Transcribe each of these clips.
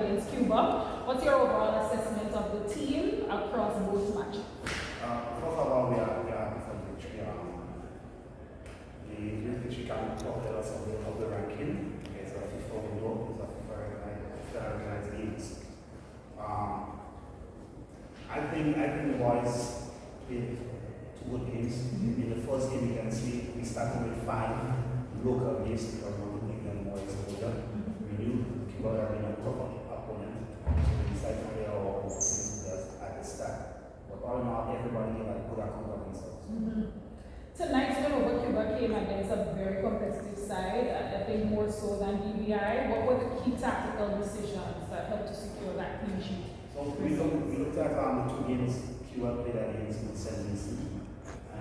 against Cuba. What's your overall assessment of the team across both matches? First of all, we are happy for the victory. The victory can propel us on the ranking. It's a FIFA window, it's a FIFA recognized games. I think the boys played 2 good games. In the first game, you can see we started with 5 local games because we want to give them more exposure. We knew Cuba had been a tough opponent, so we decided to play our games at the start. But all in all, everybody gave a good account of themselves. Tonight's win over Cuba came against a very competitive side, I think more so than BVI. What were the key tactical decisions that helped to secure that clean sheet? So we looked at the 2 games Cuba played against in St. Vincent.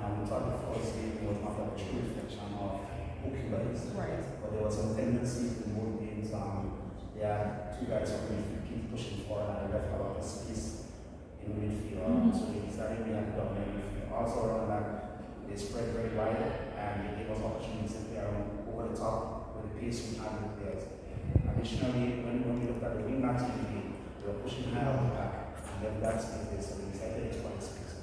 We thought the first game was not a true reflection of who Cuba is. Right. But there were some tendencies in both games. There are 2 guys who keep pushing forward and left a lot of space in the midfield. So we decided we had to dominate midfield. Also around that, they spread very wide and they gave us opportunities to play over the top with the pace we had with players. Additionally, when we looked at the wing backs in the game, they were pushing high up the back and then that space there, so we decided to exploit space.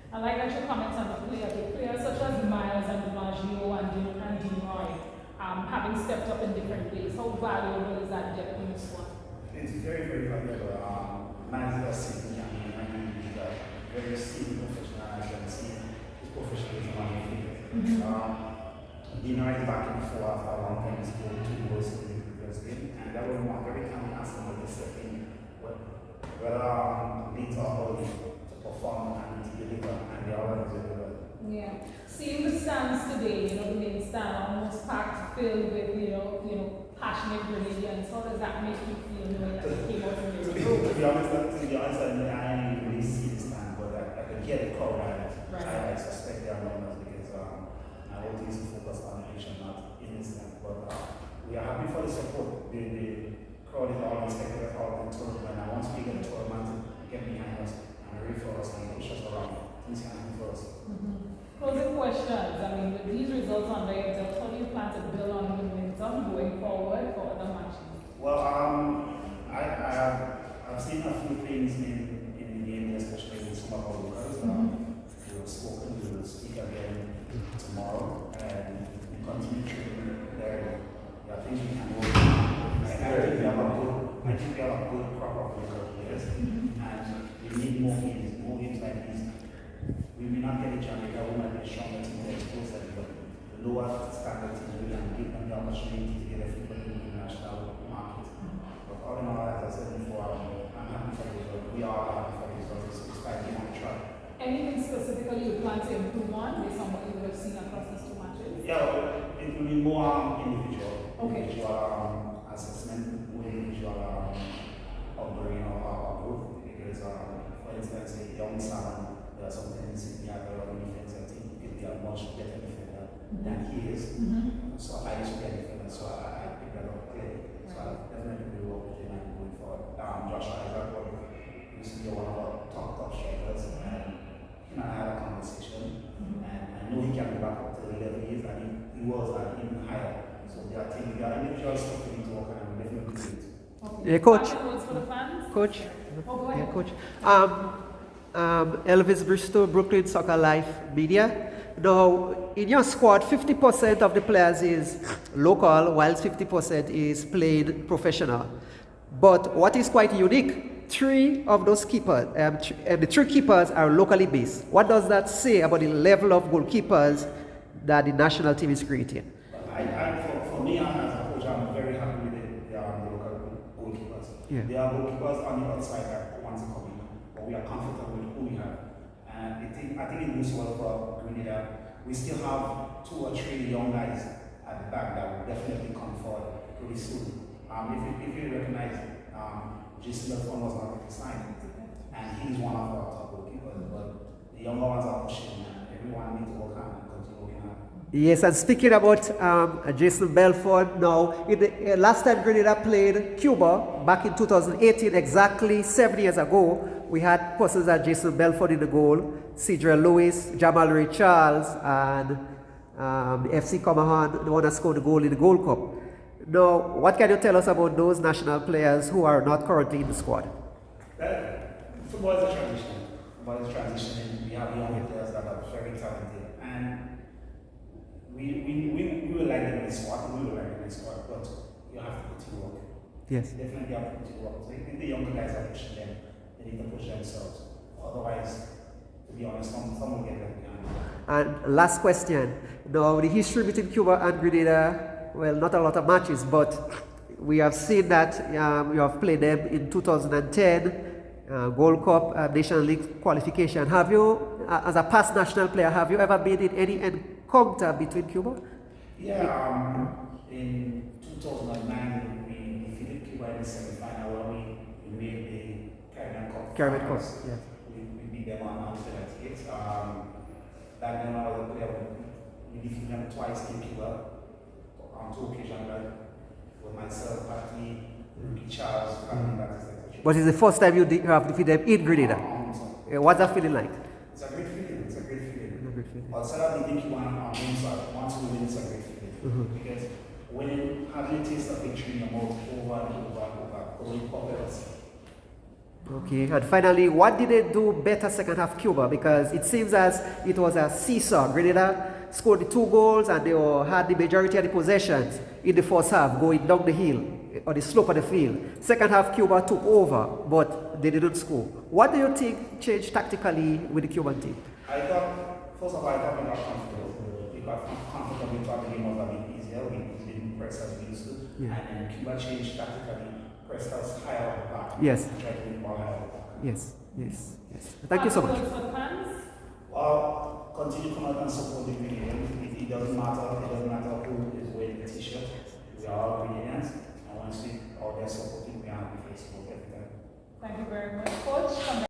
I like that your comments on the players such as Miles and DiMaggio and Dinoy having stepped up in different ways. How valuable is that depth in this one? It's very, very valuable. Miles is a safety champion, he's a very skilled professional, as you can see. His professionalism on the field. Dinoy is back in 4 after a long time, he scored 2 goals in the previous game, and that will mark every time we ask him what to step in, whether late or early, to perform and to deliver, and they always deliver. Yeah. Seeing the stands today, the main stand almost packed, filled with, passionate Grenadians, how does that make you feel knowing that you came out from your room? To be honest, I didn't really see the stand, but I could hear the crowd, and I suspect they are numbers because I want to focus on the nation, not in the stand. But we are happy for the support. The crowd is always expected us all the tournament, and once we get the tournament, get behind us and ready for us and push us around. Things can happen for us. Closing questions. I mean, with these results under your belt, how do you plan to build on momentum going forward for other matches? Well, I've seen a few things in the game, especially with some of our workers. We have spoken, we will speak again tomorrow, and we continue to there are things we can work on. I think we have a good crop of local players, and we need more games like these. We may not get a Jamaica, we might be stronger team to expose them, but the lower standard teams, we can give them the opportunity to get a football in the international market. But all in all, as I said before, I'm happy for the result. We are happy for the result. It's 5 games on track. Anything specifically you plan to improve on based on what you would have seen across these 2 matches? Yeah, it will be more individual assessment, more individual upbringing or growth. Because, for instance, a young son, there are some tendencies in the other defense. I think he could be a much better defender than he is. So I used to be a defender, so I picked that up clearly. So I definitely will work with him and going forward. Joshua Isaac used to be one of our top strikers, and I had a conversation, and I know he can be back up to the level he is, and he was even higher. So there are individual stuff we need to work on, and we'll definitely do it. Yeah, Coach. For the fans? Coach. Go ahead. Yeah, Coach. Elvis Bristow, Brooklyn Soccer Life Media. Now, in your squad, 50% of the players is local, while 50% is played professional. But what is quite unique, 3 of those keepers, the 3 keepers are locally based. What does that say about the level of goalkeepers that the national team is creating? For me, as a coach, I'm very happy with the local goalkeepers. Yeah. There are goalkeepers on the outside that want to come in, but we are comfortable with who we have. And I think it moves well for Grenada. We still have 2 or 3 young guys at the back that will definitely come forward pretty soon. If you recognize Jason Belfon was not signed, and he's one of our top goalkeepers, but the younger ones are pushing, and everyone needs to work hard and continue working hard. Yes, and speaking about Jason Belford, now, last time Grenada played Cuba, back in 2018, exactly 7 years ago, we had persons like Jason Belford in the goal, Cedric Lewis, Jamal Ray Charles, and the FC Comahan, the one that scored the goal in the Gold Cup. Now, what can you tell us about those national players who are not currently in the squad? Football is a transition. Football is transitioning. We have young players that are very talented, and we will like them in the squad. We will like them in the squad, but you have to put in work. Yes. You definitely have to put in work. So if the younger guys are pushing them, they need to push themselves. Otherwise, to be honest, some will get left behind. And last question. Now, the history between Cuba and Grenada, well, not a lot of matches, but we have seen that you have played them in 2010, Gold Cup, Nation League qualification. Have you, as a past national player, have you ever been in any encounter between Cuba? Yeah, in 2009, we defeated Cuba in the semi-final where we made the Caribbean Cup. Caribbean Cup, yeah. We beat them on penalties. That then I was a player. We defeated them twice in Cuba on two occasions, like with myself, Patty, Ricky Charles, and that is like. But it's the first time you have defeated them in Grenada. What's that feeling like? It's a great feeling. It's a great feeling. A great feeling. Outside of the Cuba on inside, once we win, it's a great feeling. Because when having a taste of victory in your mouth over and over and over, going forwards. Okay, and finally, what did they do better second half Cuba? Because it seems as it was a seesaw. Grenada scored the 2 goals and they had the majority of the possessions in the first half going down the hill or the slope of the field. Second half Cuba took over, but they didn't score. What do you think changed tactically with the Cuban team? I thought, first of all, I thought we got comfortable. We got comfortable. We thought the game was a bit easier. We didn't press as we used to. Yeah. And then Cuba changed tactically. Pressed us higher up the back. Yes. Tried to win the ball higher up the back. Yes, yes, yes. Thank you so much. For the fans? Well, continue to come out and support the Grenadians. It doesn't matter who is wearing the t-shirt. We are all Grenadians. And once we are there supporting, we are on Facebook every time. Thank you very much, Coach.